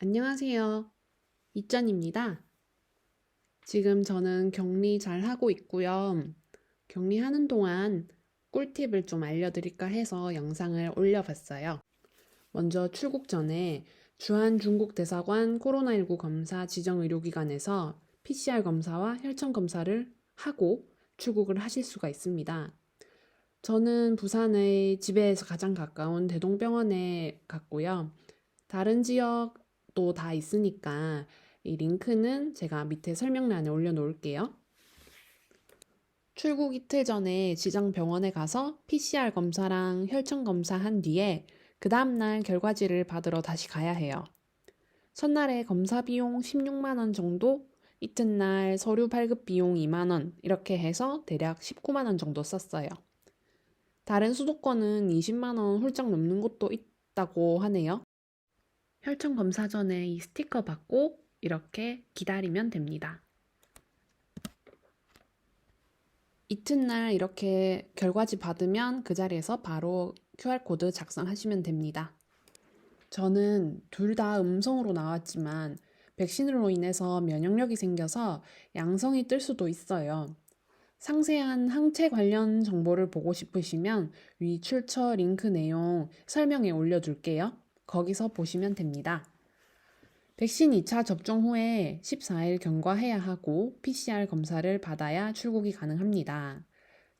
안녕하세요. 이짠입니다. 지금 저는 격리 잘 하고 있고요. 격리하는 동안 꿀팁을 좀 알려드릴까 해서 영상을 올려봤어요. 먼저 출국 전에 주한 중국 대사관 코로나19 검사 지정 의료기관에서 PCR 검사와 혈청 검사를 하고 출국을 하실 수가 있습니다. 저는 부산의 집에서 가장 가까운 대동병원에 갔고요. 다른 지역도 다 있으니까 이 링크는 제가 밑에 설명란에 올려놓을게요. 출국 이틀 전에 지정 병원에 가서 PCR 검사랑 혈청 검사 한 뒤에 그 다음날 결과지를 받으러 다시 가야 해요. 첫날에 검사 비용 16만 원 정도, 이튿날 서류 발급 비용 2만 원 이렇게 해서 대략 19만 원 정도 썼어요. 다른 수도권은 20만 원 훌쩍 넘는 곳도 있다고 하네요. 혈청 검사 전에 이 스티커 받고 이렇게 기다리면 됩니다. 이튿날 이렇게 결과지 받으면 그 자리에서 바로 QR코드 작성하시면 됩니다. 저는 둘 다 음성으로 나왔지만 백신으로 인해서 면역력이 생겨서 양성이 뜰 수도 있어요. 상세한 항체 관련 정보를 보고 싶으시면 위 출처 링크 내용 설명에 올려둘게요. 거기서 보시면 됩니다. 백신 2차 접종 후에 14일 경과해야 하고 PCR 검사를 받아야 출국이 가능합니다.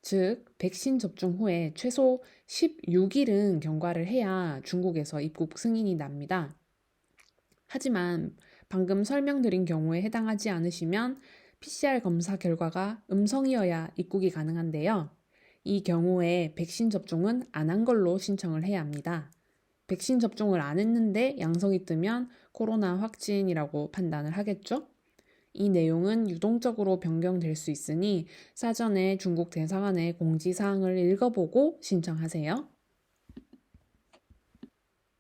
즉, 백신 접종 후에 최소 16일은 경과를 해야 중국에서 입국 승인이 납니다. 하지만 방금 설명드린 경우에 해당하지 않으시면 PCR 검사 결과가 음성이어야 입국이 가능한데요. 이 경우에 백신 접종은 안 한 걸로 신청을 해야 합니다. 백신 접종을 안 했는데 양성이 뜨면 코로나 확진이라고 판단을 하겠죠? 이 내용은 유동적으로 변경될 수 있으니 사전에 중국 대사관의 공지사항을 읽어보고 신청하세요.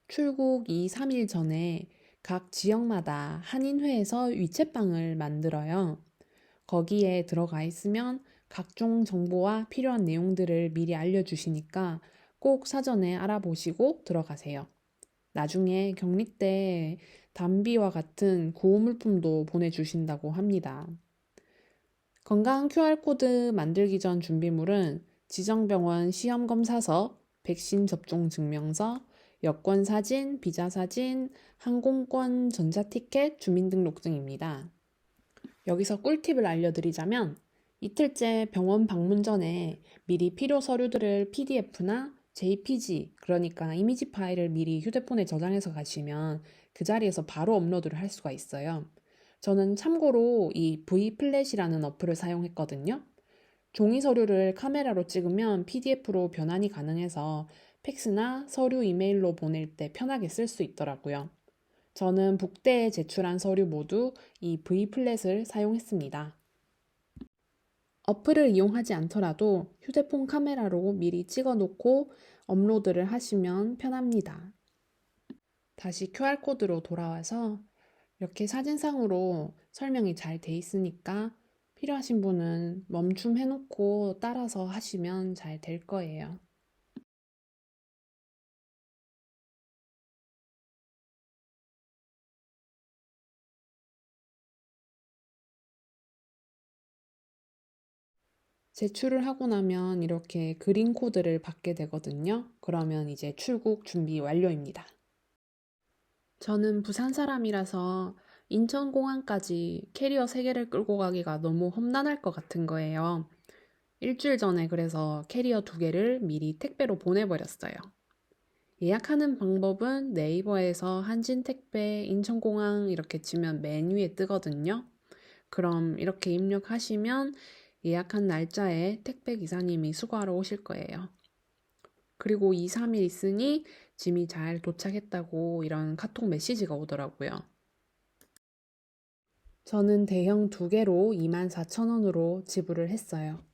출국 2, 3일 전에 각 지역마다 한인회에서 위챗방을 만들어요. 거기에 들어가 있으면 각종 정보와 필요한 내용들을 미리 알려주시니까 꼭 사전에 알아보시고 들어가세요. 나중에 격리 때 담비와 같은 구호물품도 보내주신다고 합니다. 건강 QR코드 만들기 전 준비물은 지정병원 시험검사서, 백신 접종 증명서, 여권 사진, 비자 사진, 항공권 전자티켓, 주민등록증입니다. 여기서 꿀팁을 알려드리자면 이틀째 병원 방문 전에 미리 필요 서류들을 PDF나 JPG, 그러니까 이미지 파일을 미리 휴대폰에 저장해서 가시면 그 자리에서 바로 업로드를 할 수가 있어요. 저는 참고로 이 V플랫이라는 어플을 사용했거든요. 종이 서류를 카메라로 찍으면 PDF로 변환이 가능해서 팩스나 서류 이메일로 보낼 때 편하게 쓸 수 있더라고요. 저는 북대에 제출한 서류 모두 이 V플랫을 사용했습니다. 어플을 이용하지 않더라도 휴대폰 카메라로 미리 찍어 놓고 업로드를 하시면 편합니다. 다시 QR코드로 돌아와서 이렇게 사진상으로 설명이 잘 돼 있으니까 필요하신 분은 멈춤해 놓고 따라서 하시면 잘 될 거예요. 제출을 하고 나면 이렇게 그린 코드를 받게 되거든요. 그러면 이제 출국 준비 완료입니다. 저는 부산 사람이라서 인천공항까지 캐리어 3개를 끌고 가기가 너무 험난할 것 같은 거예요. 일주일 전에 그래서 캐리어 2개를 미리 택배로 보내버렸어요. 예약하는 방법은 네이버에서 한진택배 인천공항 이렇게 치면 맨 위에 뜨거든요. 그럼 이렇게 입력하시면 예약한 날짜에 택배 기사님이 수거하러 오실 거예요. 그리고 2, 3일 있으니 짐이 잘 도착했다고 이런 카톡 메시지가 오더라고요. 저는 대형 2개로 24,000원으로 지불을 했어요.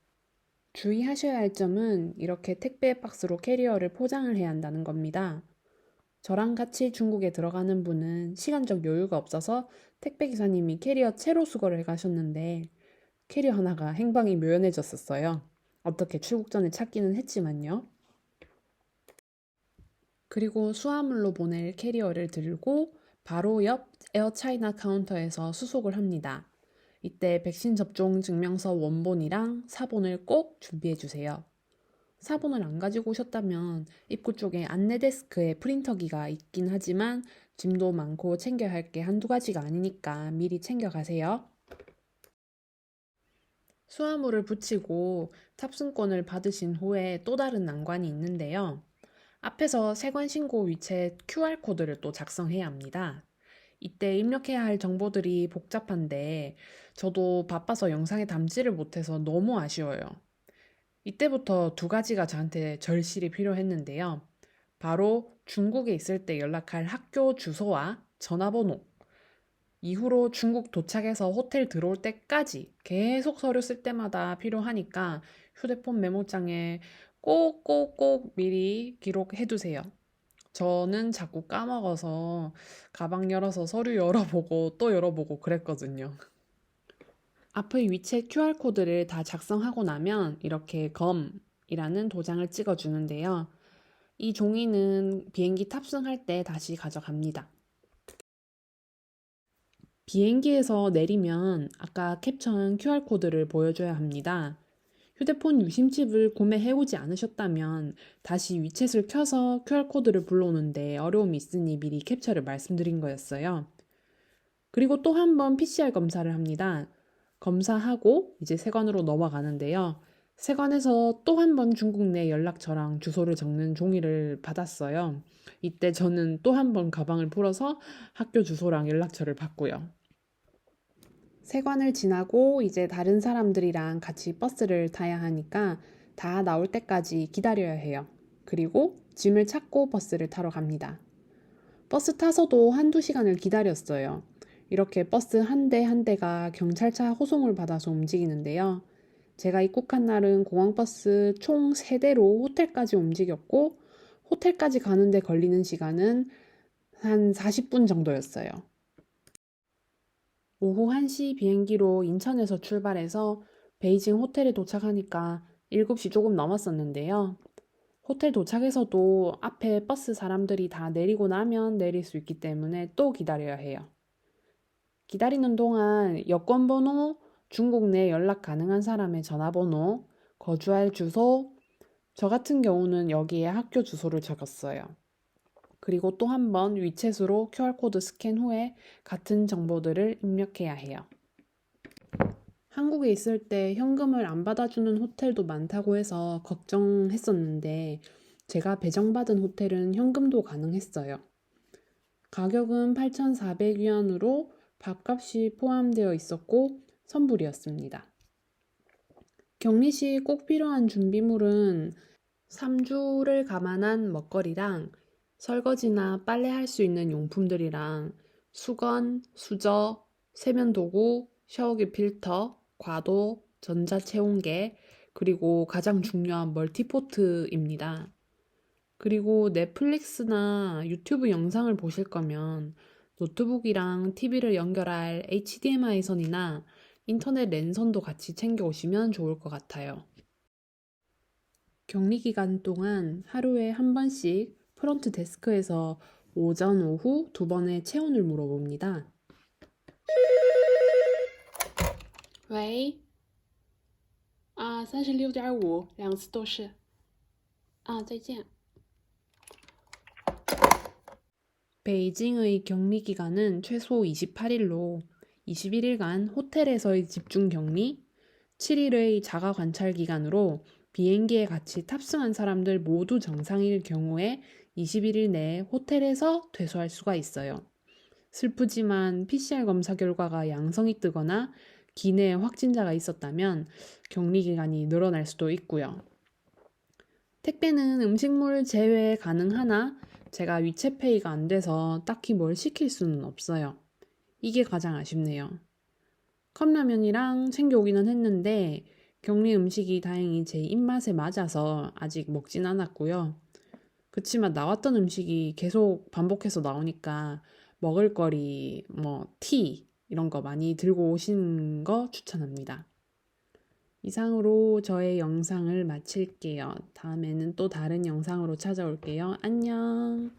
주의하셔야 할 점은 이렇게 택배 박스로 캐리어를 포장을 해야 한다는 겁니다. 저랑 같이 중국에 들어가는 분은 시간적 여유가 없어서 택배 기사님이 캐리어 채로 수거를 해가셨는데 캐리어 하나가 행방이 묘연해졌었어요. 어떻게 출국 전에 찾기는 했지만요. 그리고 수화물로 보낼 캐리어를 들고 바로 옆 에어차이나 카운터에서 수속을 합니다. 이때 백신 접종 증명서 원본이랑 사본을 꼭 준비해 주세요. 사본을 안 가지고 오셨다면 입구 쪽에 안내 데스크에 프린터기가 있긴 하지만 짐도 많고 챙겨야 할 게 한두 가지가 아니니까 미리 챙겨가세요. 수화물을 붙이고 탑승권을 받으신 후에 또 다른 난관이 있는데요. 앞에서 세관 신고 위챗 QR코드를 또 작성해야 합니다. 이때 입력해야 할 정보들이 복잡한데 저도 바빠서 영상에 담지를 못해서 너무 아쉬워요. 이때부터 두 가지가 저한테 절실히 필요했는데요. 바로 중국에 있을 때 연락할 학교 주소와 전화번호. 이후로 중국 도착해서 호텔 들어올 때까지 계속 서류 쓸 때마다 필요하니까 휴대폰 메모장에 꼭꼭꼭 미리 기록해 두세요. 저는 자꾸 까먹어서 가방 열어서 서류 열어보고 또 열어보고 그랬거든요. 앞의 위챗 QR코드를 다 작성하고 나면 이렇게 검이라는 도장을 찍어주는데요. 이 종이는 비행기 탑승할 때 다시 가져갑니다. 비행기에서 내리면 아까 캡처한 QR코드를 보여줘야 합니다. 휴대폰 유심칩을 구매해오지 않으셨다면 다시 위챗을 켜서 QR코드를 불러오는데 어려움이 있으니 미리 캡처를 말씀드린 거였어요. 그리고 또 한 번 PCR 검사를 합니다. 검사하고 이제 세관으로 넘어가는데요. 세관에서 또 한 번 중국 내 연락처랑 주소를 적는 종이를 받았어요. 이때 저는 또 한 번 가방을 풀어서 학교 주소랑 연락처를 받고요. 세관을 지나고 이제 다른 사람들이랑 같이 버스를 타야 하니까 다 나올 때까지 기다려야 해요. 그리고 짐을 찾고 버스를 타러 갑니다. 버스 타서도 한두 시간을 기다렸어요. 이렇게 버스 한 대 한 대가 경찰차 호송을 받아서 움직이는데요. 제가 입국한 날은 공항버스 총 3대로 호텔까지 움직였고 호텔까지 가는데 걸리는 시간은 한 40분 정도였어요. 오후 1시 비행기로 인천에서 출발해서 베이징 호텔에 도착하니까 7시 조금 넘었었는데요. 호텔 도착해서도 앞에 버스 사람들이 다 내리고 나면 내릴 수 있기 때문에 또 기다려야 해요. 기다리는 동안 여권번호, 중국 내 연락 가능한 사람의 전화번호, 거주할 주소, 저 같은 경우는 여기에 학교 주소를 적었어요. 그리고 또 한 번 위챗으로 QR코드 스캔 후에 같은 정보들을 입력해야 해요. 한국에 있을 때 현금을 안 받아주는 호텔도 많다고 해서 걱정했었는데 제가 배정받은 호텔은 현금도 가능했어요. 가격은 8,400위안으로 밥값이 포함되어 있었고 선불이었습니다. 격리 시 꼭 필요한 준비물은 3주를 감안한 먹거리랑 설거지나 빨래할 수 있는 용품들이랑 수건, 수저, 세면도구, 샤워기 필터, 과도, 전자체온계, 그리고 가장 중요한 멀티포트입니다. 그리고 넷플릭스나 유튜브 영상을 보실 거면 노트북이랑 TV를 연결할 HDMI 선이나 인터넷 랜선도 같이 챙겨 오시면 좋을 것 같아요. 격리 기간 동안 하루에 한 번씩 프론트 데스크에서 오전, 오후 2번의 체온을 물어봅니다. 喂，36.5，两次都是。再见。 베이징의 격리 기간은 최소 28일로 21일간 호텔에서의 집중 격리, 7일의 자가 관찰 기간으로 비행기에 같이 탑승한 사람들 모두 정상일 경우에 21일 내에 호텔에서 퇴소할 수가 있어요. 슬프지만 PCR 검사 결과가 양성이 뜨거나 기내에 확진자가 있었다면 격리 기간이 늘어날 수도 있고요. 택배는 음식물 제외 가능하나 제가 위챗페이가 안 돼서 딱히 뭘 시킬 수는 없어요. 이게 가장 아쉽네요. 컵라면이랑 챙겨오기는 했는데 격리 음식이 다행히 제 입맛에 맞아서 아직 먹진 않았고요. 그치만 나왔던 음식이 계속 반복해서 나오니까 먹을거리, 티 이런 거 많이 들고 오시는 거 추천합니다. 이상으로 저의 영상을 마칠게요. 다음에는 또 다른 영상으로 찾아올게요. 안녕.